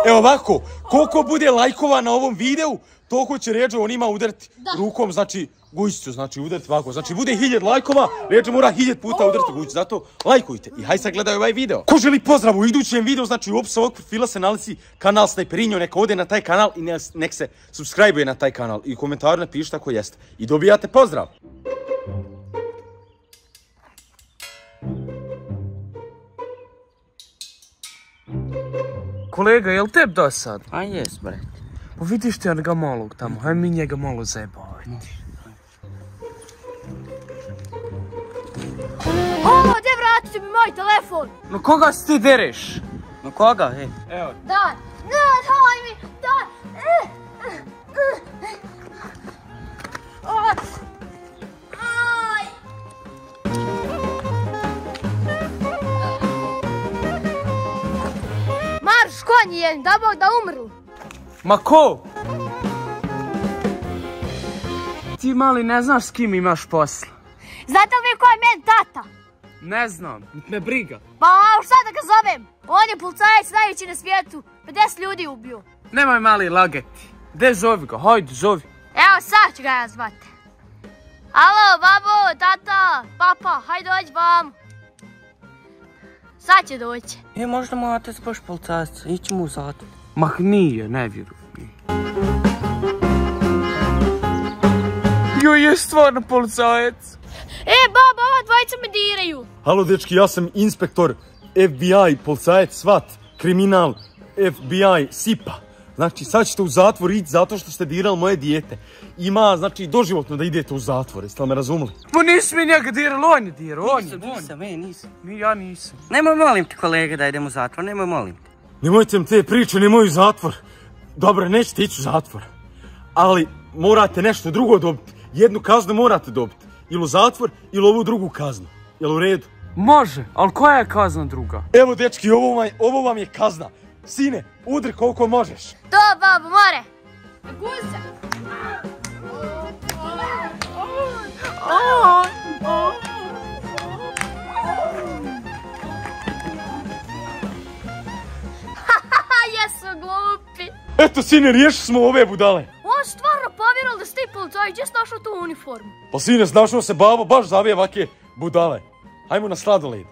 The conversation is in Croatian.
Evo ovako, koliko bude lajkova na ovom videu, toliko će Ređo on ima udariti rukom, znači guzicu, znači udariti ovako. Znači bude 1000 lajkova, Ređo mora 1000 puta udariti guzicu, zato lajkujte. I hajde sad gledaj ovaj video. Ko želi pozdrav u idućem videu, znači u opisu ovog profila se nalazi kanal Snajperinjo, neka ode na taj kanal i nek se subscribe na taj kanal. I u komentaru napišite ako jeste. I dobijate pozdrav. Kolega, jel tebi dosad? A jes, bret. Pa vidiš ti ga malog tamo, hajde mi njega malo zajebavati. O, gdje vratite mi moj telefon? No koga si ti dereš? No koga, ej? Evo. Daj, daj mi, daj. Marš konji jedan, da Bog da umru. Ma ko? Ti mali ne znaš s kim imaš posla. Znate li vi ko je meni tata? Ne znam, nit me briga. Pa šta da ga zovem? On je policajac najveći na svijetu. 50 ljudi ubio. Nemoj mali lagati. Gde zovi ga, hajde zovi. Evo sad ću ga ja zvati. Alo, babo, tata, papa, hajde dođi vam. Sad će doći. Možda mu otac baš policajac, ići mu u zatvor. Mah nije, ne vjerujem. Joj, je stvarno policajac. Baba, ova dvojica me diraju. Halo dečki, ja sam inspektor FBI, policajac, SWAT, kriminal, FBI, SIPA. Znači, sad ćete u zatvor ići zato što ste dirali moje dijete. Ima, znači, doživotno da idete u zatvor, jeste li me razumeli? Pa nisi mi njega dirali, on je dirao, on je. Nisam. Ja nisam. Nemoj molim ti kolega da idem u zatvor, nemoj molim ti. Nemojte mi te priče, nemoj u zatvor. Dobro, nećete ići u zatvor. Ali morate nešto drugo dobiti. Jednu kaznu morate dobiti. Ili u zatvor, ili ovu drugu kaznu. Jel u redu? Može, ali koja je kazna druga? Evo dečki, ovo vam je kazna. Sine, udri koliko možeš. To, babo, more. Guza. Jesu glupi. Eto sine, riješili smo ove budale. On stvarno povjerovao da si ti policajac, gdje si našao tu uniformu? Pa sine, znašao se babo baš za ove ovake budale. Hajmo na sladoled.